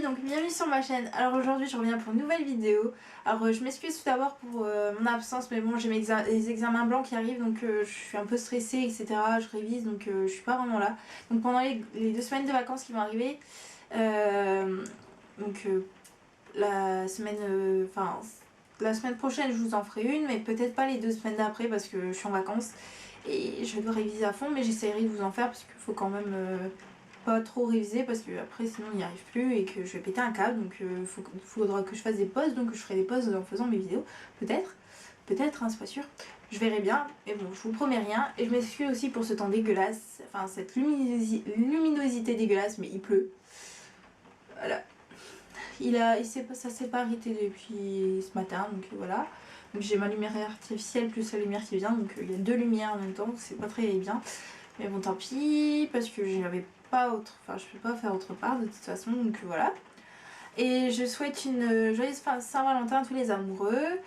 donc bienvenue sur ma chaîne. Alors aujourd'hui je reviens pour une nouvelle vidéo. Alors je m'excuse tout d'abord pour mon absence, mais bon j'ai les examens blancs qui arrivent, donc je suis un peu stressée, etc. Je révise, donc je suis pas vraiment là. Donc pendant les 2 semaines de vacances qui vont arriver, donc la semaine, la semaine prochaine je vous en ferai une, mais peut-être pas les 2 semaines d'après parce que je suis en vacances et je dois réviser à fond, mais j'essaierai de vous en faire parce qu'il faut quand même pas trop réviser parce que après sinon il n'y arrive plus et que je vais péter un câble, donc faudra que je fasse des pauses, donc je ferai des pauses en faisant mes vidéos, peut-être hein, c'est pas sûr, je verrai bien, mais bon je vous promets rien. Et je m'excuse aussi pour ce temps dégueulasse, enfin cette luminosité dégueulasse, mais il pleut, voilà, ça s'est pas arrêté depuis ce matin, donc voilà. Donc j'ai ma lumière artificielle plus la lumière qui vient, donc il y a 2 lumières en même temps, c'est pas très bien. Mais bon tant pis, parce que j'avais pas autre, enfin je peux pas faire autre part de toute façon, donc voilà. Et je souhaite une joyeuse Saint-Valentin à tous les amoureux.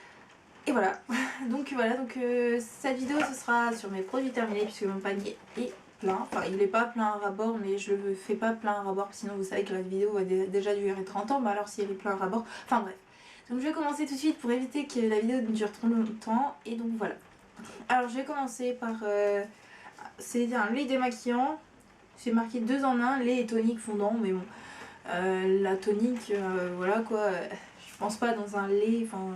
Et voilà. Donc voilà, cette vidéo ce sera sur mes produits terminés puisque mon panier est plein. Enfin il est pas plein à ras-bord, mais je le fais pas plein à ras-bord, sinon vous savez que la vidéo va déjà durer 30 ans, mais alors si elle est plein à ras-bord, enfin bref. Donc je vais commencer tout de suite pour éviter que la vidéo dure trop longtemps, et donc voilà. Alors je vais commencer par... c'est un lait démaquillant, c'est marqué 2 en 1, lait et tonique fondant, mais bon, la tonique, voilà quoi, je pense pas dans un lait, enfin,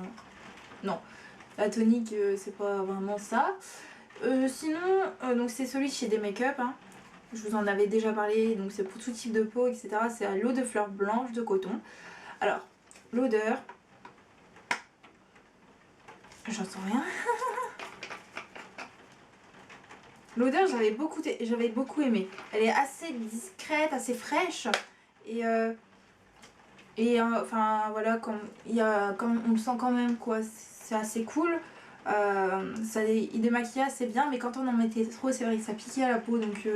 non, la tonique c'est pas vraiment ça. Sinon, donc c'est celui de chez des Make-up, hein. Je vous en avais déjà parlé, donc c'est pour tout type de peau, etc. C'est à l'eau de fleurs blanches de coton. Alors, l'odeur, j'entends rien. L'odeur j'avais beaucoup aimé. Elle est assez discrète, assez fraîche. Enfin voilà, comme on le sent quand même quoi, c'est assez cool. Il démaquille assez bien, mais quand on en mettait trop, c'est vrai que ça piquait à la peau. Donc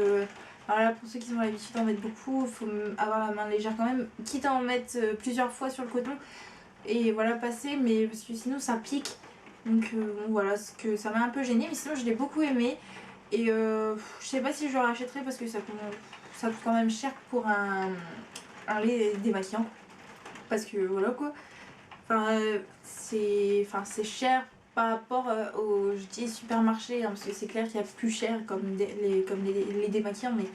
voilà, pour ceux qui ont l'habitude d'en mettre beaucoup, il faut avoir la main légère quand même, quitte à en mettre plusieurs fois sur le coton et voilà, passer, mais parce que sinon ça pique. Donc bon, voilà, ça m'a un peu gêné, mais sinon je l'ai beaucoup aimé. Et je sais pas si je le rachèterai parce que ça coûte quand même cher pour un lait démaquillant. Parce que voilà quoi. Enfin, c'est cher par rapport au, je dis, supermarché, hein, parce que c'est clair qu'il y a plus cher comme les démaquillants, mais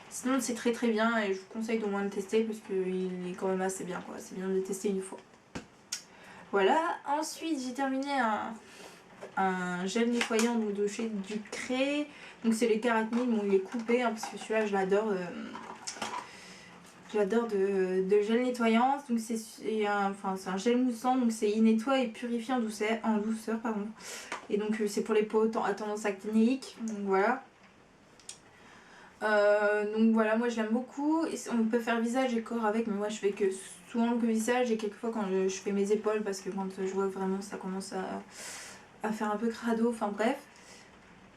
sinon c'est très très bien et je vous conseille d'au moins le tester parce qu'il est quand même assez bien quoi. C'est bien de le tester une fois. Voilà. Ensuite j'ai terminé un gel nettoyant de chez Ducré, donc c'est les Caractinides, bon il est coupé hein, parce que celui-là je l'adore. J'adore de gel nettoyant, donc c'est un gel moussant, donc c'est il nettoie et purifie en douceur pardon. Et donc c'est pour les peaux à tendance acnéique, donc voilà. Moi je l'aime beaucoup. On peut faire visage et corps avec, mais moi je fais que souvent le visage et quelquefois quand je fais mes épaules, parce que quand je vois vraiment ça commence à faire un peu crado, enfin bref.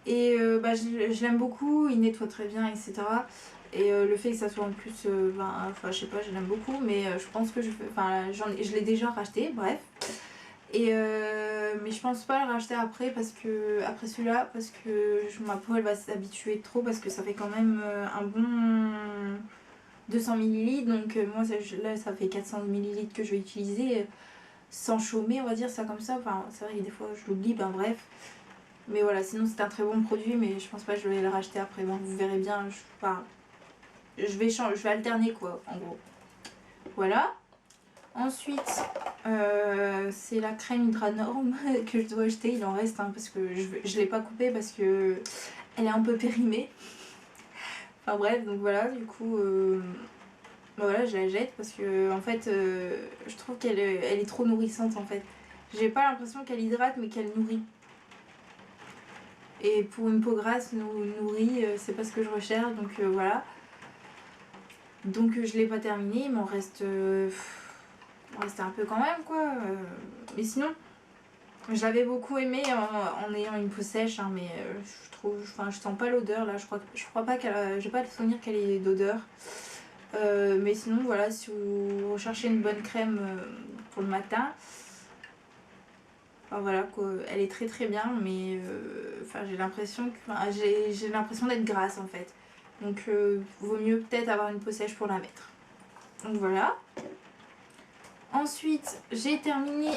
Et je l'aime beaucoup, il nettoie très bien, etc. Et le fait que ça soit en plus, je sais pas, je l'aime beaucoup, mais je pense que je l'ai déjà racheté, bref. Mais je pense pas le racheter après celui-là, parce que ma peau elle va s'habituer trop, parce que ça fait quand même un bon 200 ml, donc moi là ça fait 400 ml que je vais utiliser sans chômer, on va dire ça comme ça. Enfin c'est vrai que des fois je l'oublie, ben bref. Mais voilà, sinon c'est un très bon produit, mais je pense pas que je vais le racheter après. Bon, vous verrez bien, je vais alterner quoi, en gros. Voilà. Ensuite, c'est la crème Hydranorm que je dois acheter. Il en reste, hein, parce que je l'ai pas coupée parce que elle est un peu périmée. Enfin bref, donc voilà, du coup, voilà, je la jette parce que en fait, je trouve qu'elle est trop nourrissante en fait. J'ai pas l'impression qu'elle hydrate, mais qu'elle nourrit. Et pour une peau grasse nourrie, c'est pas ce que je recherche, donc voilà. Donc je l'ai pas terminé, il m'en reste un peu quand même quoi. Mais sinon, je l'avais beaucoup aimé en ayant une peau sèche, hein, mais je sens pas l'odeur là. Je crois pas j'ai pas le souvenir qu'elle ait d'odeur. Mais sinon voilà, si vous recherchez une bonne crème pour le matin. Enfin, voilà quoi, elle est très très bien, mais j'ai l'impression d'être grasse en fait. Donc vaut mieux peut-être avoir une peau sèche pour la mettre. Donc voilà. Ensuite, j'ai terminé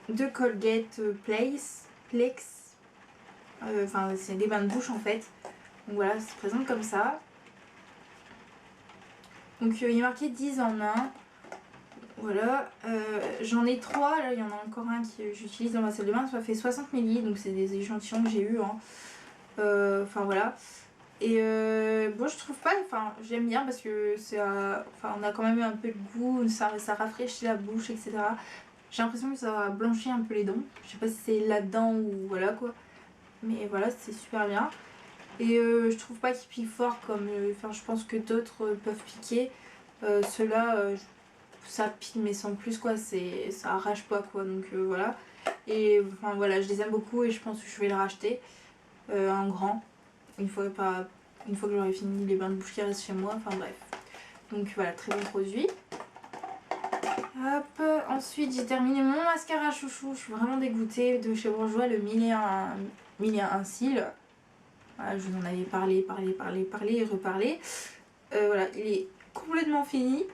deux Colgate Plex. Enfin, c'est des bains de bouche en fait. Donc voilà, ça se présente comme ça. Donc il est marqué 10 en 1. Voilà, j'en ai 3, là il y en a encore un que j'utilise dans ma salle de bain, ça fait 60 ml, donc c'est des échantillons que j'ai eu. Hein. Enfin voilà. Et bon, je trouve pas, enfin j'aime bien parce que on a quand même eu un peu de goût, ça rafraîchit la bouche, etc. J'ai l'impression que ça blanchit un peu les dents. Je sais pas si c'est là-dedans ou voilà quoi. Mais voilà, c'est super bien. Et je trouve pas qu'il pique fort comme, je pense que d'autres peuvent piquer. Ceux-là, ça pique mais sans plus quoi, ça arrache pas quoi, donc voilà. Et enfin voilà, je les aime beaucoup et je pense que je vais le racheter en grand une fois que j'aurai fini les bains de bouche qui restent chez moi, enfin bref. Donc voilà, très bon produit. Hop, ensuite j'ai terminé mon mascara chouchou, je suis vraiment dégoûtée, de chez Bourjois, le 1001 cils. Voilà, je vous en avais parlé et reparlé. Voilà, il est complètement fini.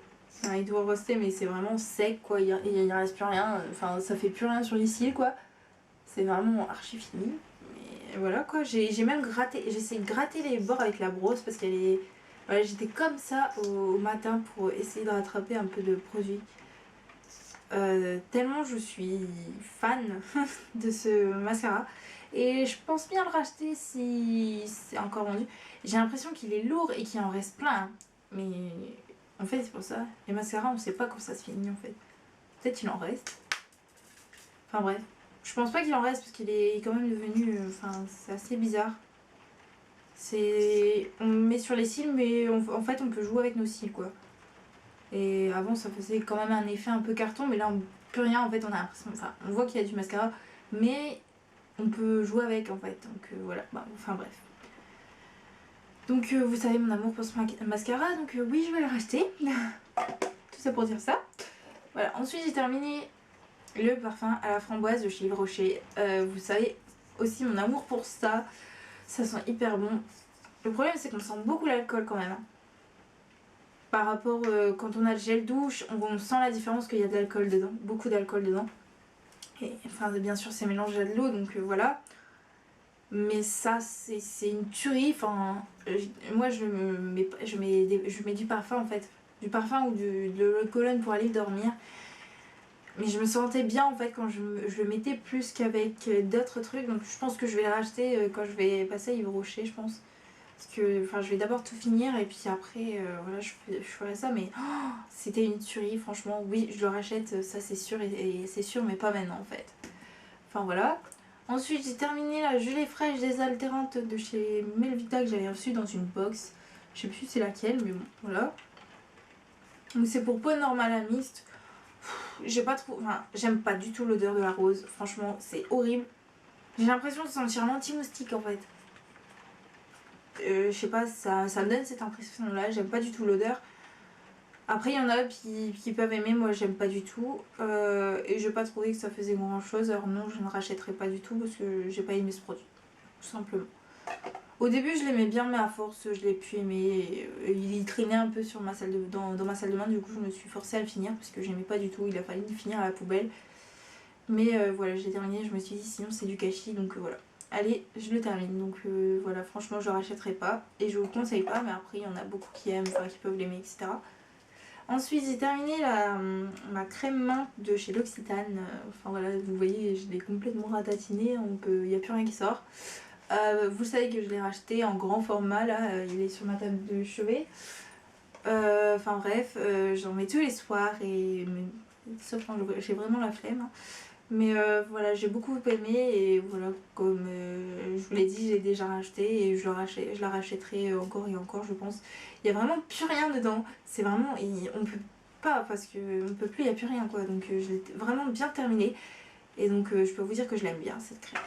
Enfin, il doit rester mais c'est vraiment sec quoi, il reste plus rien, enfin ça fait plus rien sur les cils quoi. C'est vraiment archi fini. Mais voilà quoi, j'ai même gratté, j'ai essayé de gratter les bords avec la brosse parce qu'elle est... Voilà, j'étais comme ça au matin pour essayer de rattraper un peu de produit. Tellement je suis fan de ce mascara. Et je pense bien le racheter si c'est encore vendu. J'ai l'impression qu'il est lourd et qu'il en reste plein. Hein. Mais en fait c'est pour ça. Les mascaras on sait pas quand ça se finit en fait. Peut-être qu'il en reste. Enfin bref. Je pense pas qu'il en reste parce qu'il est quand même devenu... c'est assez bizarre. On met sur les cils mais en fait on peut jouer avec nos cils quoi. Et avant ça faisait quand même un effet un peu carton mais là on plus rien en fait, on a l'impression... Enfin on voit qu'il y a du mascara mais on peut jouer avec en fait. Donc voilà, enfin bref. Donc vous savez mon amour pour ce mascara, donc oui je vais le racheter. Tout ça pour dire ça. Voilà, ensuite j'ai terminé le parfum à la framboise de chez Yves Rocher. Vous savez aussi mon amour pour ça. Ça sent hyper bon. Le problème c'est qu'on sent beaucoup l'alcool quand même. Par rapport quand on a le gel douche, on sent la différence qu'il y a de l'alcool dedans. Beaucoup d'alcool dedans. Et enfin bien sûr c'est mélangé à de l'eau donc voilà. Mais ça c'est une tuerie. Enfin, moi je mets du parfum en fait. Du parfum ou de l'eau de cologne pour aller dormir. Mais je me sentais bien en fait quand je le mettais plus qu'avec d'autres trucs. Donc je pense que je vais le racheter quand je vais passer à Yves Rocher je pense. Parce que je vais d'abord tout finir et puis après voilà je ferai ça. Mais oh, c'était une tuerie franchement. Oui je le rachète ça c'est sûr et c'est sûr mais pas maintenant en fait. Enfin voilà. Ensuite j'ai terminé la gelée fraîche désaltérante de chez Melvita que j'avais reçue dans une box. Je sais plus c'est laquelle mais bon voilà. Donc c'est pour peau normale à mixte. J'aime pas du tout l'odeur de la rose. Franchement c'est horrible. J'ai l'impression de sentir l'anti-moustique en fait. Je sais pas, ça me donne cette impression là. J'aime pas du tout l'odeur. Après il y en a qui peuvent aimer, moi j'aime pas du tout et j'ai pas trouvé que ça faisait grand chose, alors non je ne rachèterai pas du tout parce que j'ai pas aimé ce produit, tout simplement. Au début je l'aimais bien mais à force je l'ai pu aimer, il traînait un peu sur dans ma salle de bain, du coup je me suis forcée à le finir parce que j'aimais pas du tout, il a fallu le finir à la poubelle. Mais voilà j'ai terminé, je me suis dit sinon c'est du gâchis donc voilà. Allez, je le termine, donc voilà, franchement je ne rachèterai pas et je vous le conseille pas, mais après il y en a beaucoup qui aiment, qui peuvent l'aimer, etc. Ensuite j'ai terminé ma crème menthe de chez L'Occitane. Enfin voilà, vous voyez je l'ai complètement ratatinée, il n'y a plus rien qui sort. Vous savez que je l'ai racheté en grand format là, il est sur ma table de chevet. Enfin bref, j'en mets tous les soirs sauf quand j'ai vraiment la flemme. Hein. Mais voilà, j'ai beaucoup aimé et voilà, comme je vous l'ai dit, j'ai déjà racheté et je la rachèterai encore et encore je pense. Il n'y a vraiment plus rien dedans, c'est vraiment, on peut pas parce qu'on peut plus, il n'y a plus rien quoi, donc je l'ai vraiment bien terminé et donc je peux vous dire que je l'aime bien cette crème.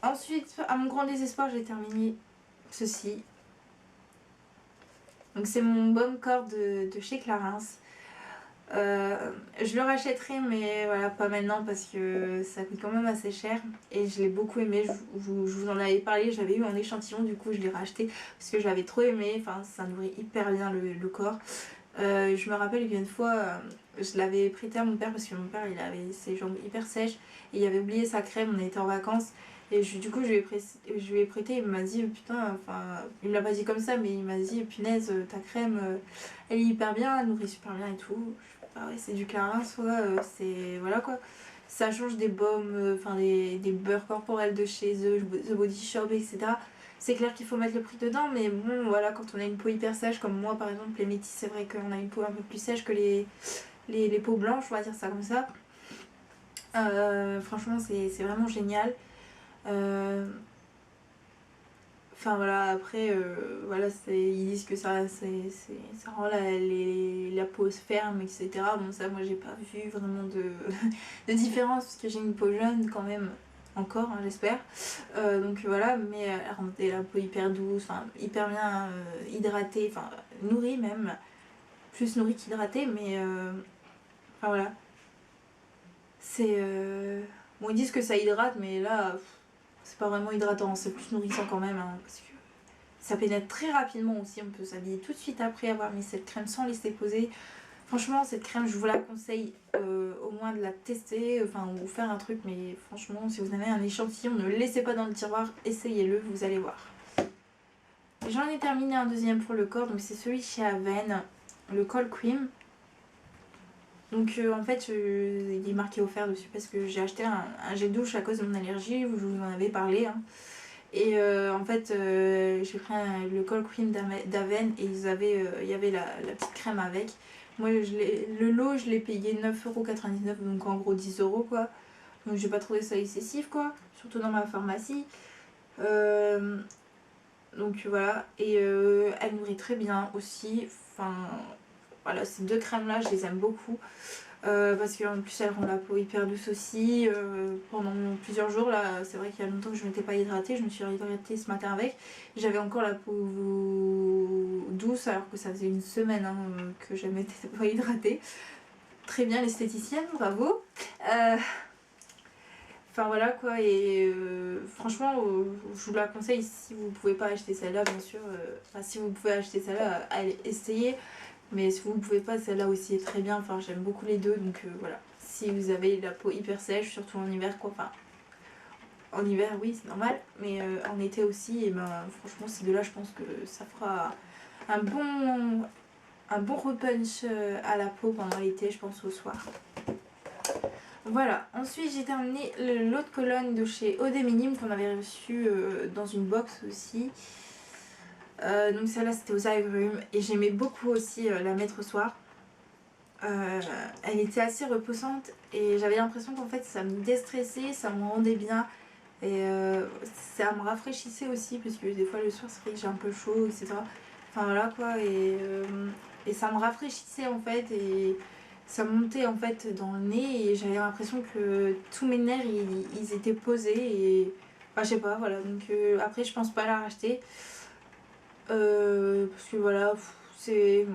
Ensuite, à mon grand désespoir, j'ai terminé ceci. Donc c'est mon baume corps de chez Clarins. Je le rachèterai mais voilà pas maintenant parce que ça coûte quand même assez cher et je l'ai beaucoup aimé, je vous en avais parlé, j'avais eu un échantillon du coup je l'ai racheté parce que je l'avais trop aimé, enfin ça nourrit hyper bien le corps Je me rappelle qu'une fois, je l'avais prêté à mon père parce que mon père il avait ses jambes hyper sèches et il avait oublié sa crème, on était en vacances. Et du coup, je lui ai prêté, il m'a dit, putain, enfin, il me l'a pas dit comme ça, mais il m'a dit, punaise, ta crème, elle est hyper bien, elle nourrit super bien et tout. Je fais, ah ouais, c'est du Clarins, soit, c'est, voilà quoi. Ça change des baumes, enfin des beurres corporels de chez The Body Shop, etc. C'est clair qu'il faut mettre le prix dedans, mais bon, voilà, quand on a une peau hyper sèche, comme moi par exemple, les métis, c'est vrai qu'on a une peau un peu plus sèche que les peaux blanches, on va dire ça comme ça. Franchement, c'est vraiment génial. Enfin voilà, après, voilà, ils disent que ça rend la peau ferme, etc. Bon, ça, moi, j'ai pas vu vraiment de différence parce que j'ai une peau jeune quand même, encore, hein, j'espère. Donc voilà, mais elle rendait la peau hyper douce, enfin, hyper bien hydratée, enfin, nourrie même, plus nourrie qu'hydratée, mais enfin voilà. C'est. Bon, ils disent que ça hydrate, mais là, c'est pas vraiment hydratant, c'est plus nourrissant quand même, hein, parce que ça pénètre très rapidement aussi, on peut s'habiller tout de suite après avoir mis cette crème sans laisser poser. Franchement, cette crème, je vous la conseille au moins de la tester, enfin, ou faire un truc, mais franchement, si vous avez un échantillon, ne le laissez pas dans le tiroir, essayez-le, vous allez voir. J'en ai terminé un deuxième pour le corps, donc c'est celui chez Aven, le Cold Cream. Donc en fait, il est marqué offert dessus parce que j'ai acheté un gel douche à cause de mon allergie, je vous en avais parlé. Hein. Et en fait, j'ai pris le Cold Cream d'Aven et il y avait la petite crème avec. Moi, le lot, je l'ai payé 9,99€, donc en gros 10€ quoi. Donc j'ai pas trouvé ça excessif quoi, surtout dans ma pharmacie. Donc voilà, et elle nourrit très bien aussi. Enfin, voilà, ces deux crèmes là, je les aime beaucoup. Parce qu'en plus elles rendent la peau hyper douce aussi. Pendant plusieurs jours là, c'est vrai qu'il y a longtemps que je m'étais pas hydratée, je me suis hydratée ce matin avec. J'avais encore la peau douce alors que ça faisait une semaine hein, que je m'étais pas hydratée. Très bien l'esthéticienne, bravo. Enfin voilà quoi, et franchement je vous la conseille si vous pouvez pas acheter celle-là bien sûr. Enfin si vous pouvez acheter celle-là, allez essayer. Mais si vous ne pouvez pas, celle-là aussi est très bien. Enfin, j'aime beaucoup les deux. Donc voilà. Si vous avez la peau hyper sèche, surtout en hiver, quoi. Enfin, en hiver, oui, c'est normal. Mais en été aussi, et ben franchement, ces deux-là, je pense que ça fera un bon repunch à la peau pendant l'été, je pense, au soir. Voilà. Ensuite, j'ai terminé l'eau de Cologne de chez Eau des Minimes qu'on avait reçu dans une box aussi. Donc celle-là c'était aux agrumes et j'aimais beaucoup aussi la mettre au soir. Elle était assez repoussante et j'avais l'impression qu'en fait ça me déstressait, ça me rendait bien et ça me rafraîchissait aussi parce que des fois le soir c'est vrai que j'ai un peu chaud etc. Enfin voilà quoi et ça me rafraîchissait en fait et ça montait en fait dans le nez et j'avais l'impression que tous mes nerfs ils étaient posés et enfin, je sais pas voilà donc après je pense pas la racheter. Parce que voilà, c'est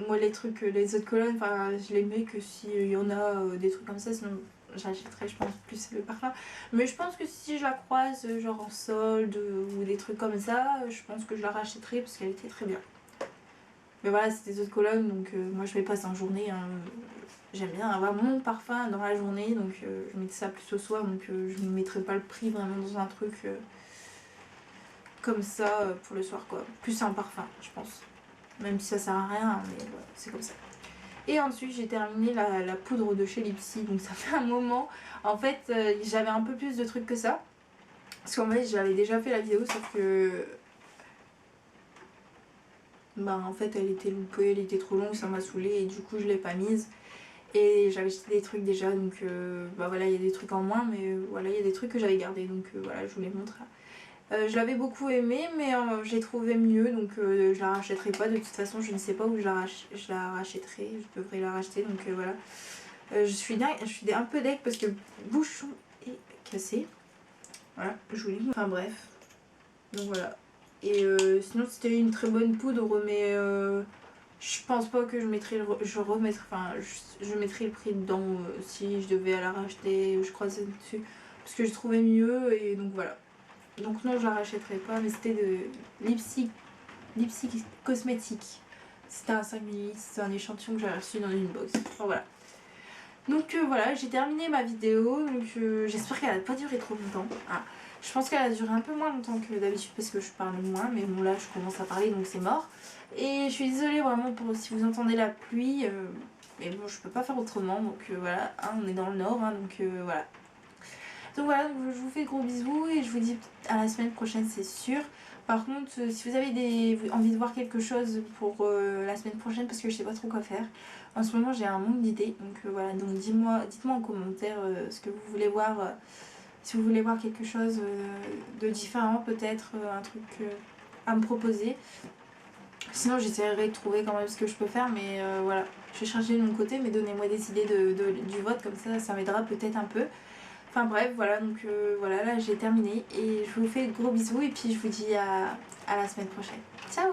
moi les trucs, les autres colonnes, enfin je les mets que s'il y en a des trucs comme ça, sinon j'achèterais je pense plus le parfum. Mais je pense que si je la croise genre en solde ou des trucs comme ça, je pense que je la rachèterais parce qu'elle était très bien. Mais voilà, c'est des autres colonnes donc moi je mets pas ça en journée. Hein. J'aime bien avoir mon parfum dans la journée donc je mets ça plus au soir donc je ne mettrai pas le prix vraiment dans un truc. Comme ça pour le soir quoi. Plus un parfum je pense. Même si ça sert à rien mais voilà, c'est comme ça. Et ensuite j'ai terminé la poudre de chez Lipsy donc ça fait un moment. En fait j'avais un peu plus de trucs que ça. Parce qu'en fait j'avais déjà fait la vidéo sauf que bah en fait elle était loupée, elle était trop longue, ça m'a saoulée et du coup je l'ai pas mise. Et j'avais jeté des trucs déjà donc bah voilà il y a des trucs en moins mais voilà il y a des trucs que j'avais gardés donc voilà je vous les montre. Je l'avais beaucoup aimé mais j'ai trouvé mieux donc je la rachèterai pas de toute façon je ne sais pas où je la rachèterai, je devrais la racheter donc voilà. Je suis un peu deg parce que le bouchon est cassé. Voilà, je voulais. Enfin bref. Donc voilà. Et sinon c'était une très bonne poudre mais je pense pas que je mettrai je mettrai le prix dedans si je devais la racheter, je croisais dessus parce que je trouvais mieux et donc voilà. Donc non je la rachèterai pas mais c'était de Lipsy Cosmétique. C'était un 5 ml, c'est un échantillon que j'ai reçu dans une box. Enfin, voilà. Donc voilà, j'ai terminé ma vidéo, donc j'espère qu'elle n'a pas duré trop longtemps. Ah, je pense qu'elle a duré un peu moins longtemps que d'habitude parce que je parle moins, mais bon là je commence à parler donc c'est mort. Et je suis désolée vraiment pour si vous entendez la pluie, mais bon je peux pas faire autrement, donc voilà, hein, on est dans le nord, hein, donc voilà. Donc voilà, donc je vous fais de gros bisous et je vous dis à la semaine prochaine c'est sûr. Par contre, si vous avez envie de voir quelque chose pour la semaine prochaine, parce que je sais pas trop quoi faire, en ce moment j'ai un manque d'idées, donc voilà, donc dites-moi en commentaire ce que vous voulez voir, si vous voulez voir quelque chose de différent peut-être, un truc à me proposer. Sinon j'essaierai de trouver quand même ce que je peux faire, mais voilà, je vais chercher de mon côté, mais donnez-moi des idées du vote, comme ça m'aidera peut-être un peu. Enfin bref, voilà, donc voilà, là j'ai terminé et je vous fais de gros bisous et puis je vous dis à la semaine prochaine. Ciao!